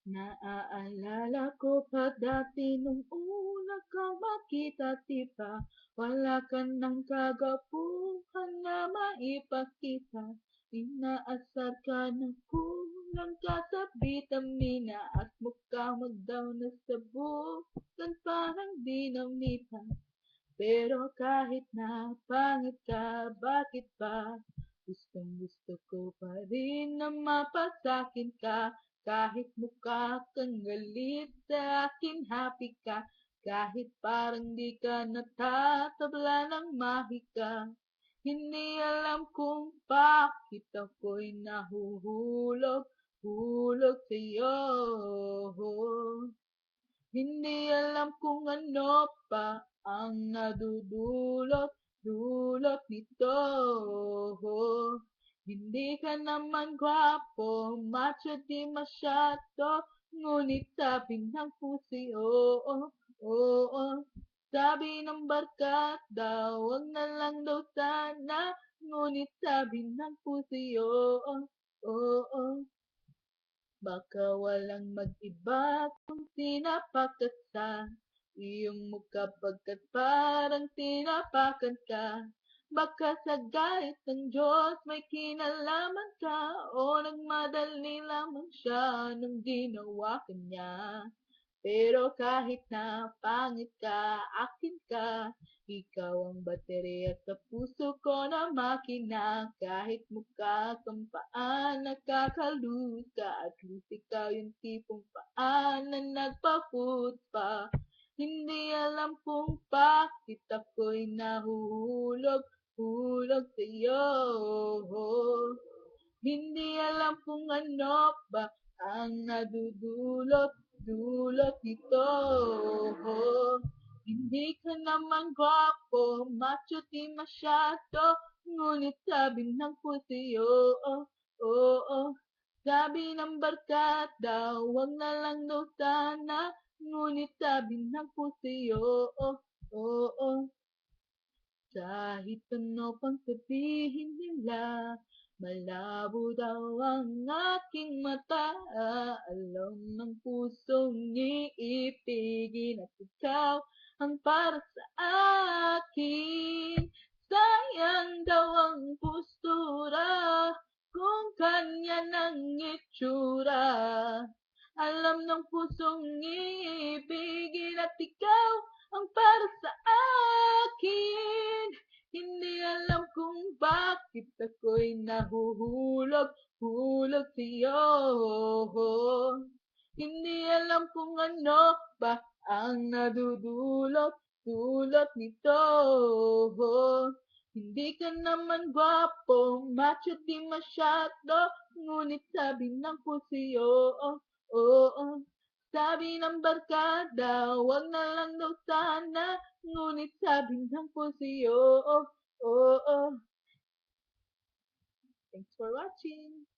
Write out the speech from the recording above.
Naaalala ko pa dati nung una kang makita, di ba? Wala ka ng kagapuhan na maipakita. Inaasar ka ng kulang ka sa bitamina at mukha mag-down na sa bukan parang dinamita. Pero kahit na pangit ka, bakit ba? Gustong gusto ko pa rin na mapasakin ka. Kahit mukha kang galit sa akin, happy ka. Kahit parang di ka natatabla ng mahika. Hindi alam kung bakit ako'y nahuhulog, hulog sa'yo. Hindi alam kung ano pa ang dulot nito. Hindi ka naman gwapo, macho di masyado, ngunit sabi ng pusi, oo, oo. Sabi ng barkada, wag na lang daw sana, ngunit sabi ng pusi, oo, oo. Baka walang mag-iba kung tinapakan sa iyong mukha pagkat parang tinapakan ka. Baka sa galit ng Diyos may kinalaman ka o nagmadali lamang siya nung ginawa ka niya. Pero kahit na pangit ka, akin ka. Ikaw ang baterya sa puso ko na makina. Kahit mukha kang paan, nakakalus ka. At least ikaw yung tipong paan na nagpa-food pa. Hindi alam kung bakit ako'y nahuhulog, hulog sa'yo. Hindi alam kung ano ba ang dulot nito. Hindi ka naman gwapo, macho di masyado, ngunit sabi ng pusi, oo, oo. Sabi ng barkada, wag na lang daw sana, ngunit sabi ng pusi, oo, oo. Kahit ano pang sabihin nila, malabo daw ang aking mata. Alam ng pusong iibigin at ikaw ang para sa akin. Sayang daw ang postura kung kanya ng itsura. Alam ng pusong iibigin at ikaw ang para sa akin. Hindi alam kung bakit ako'y nahuhulog, hulog sa'yo. Hindi alam kung ano ba ang dulot nito. Hindi ka naman gwapo, macho di masyado, ngunit sabi ng pusi, oo, oo. Sabi ng barkada, wag na lang daw sana, ngunit sabi ng pusi, oo, oo. Thanks for watching.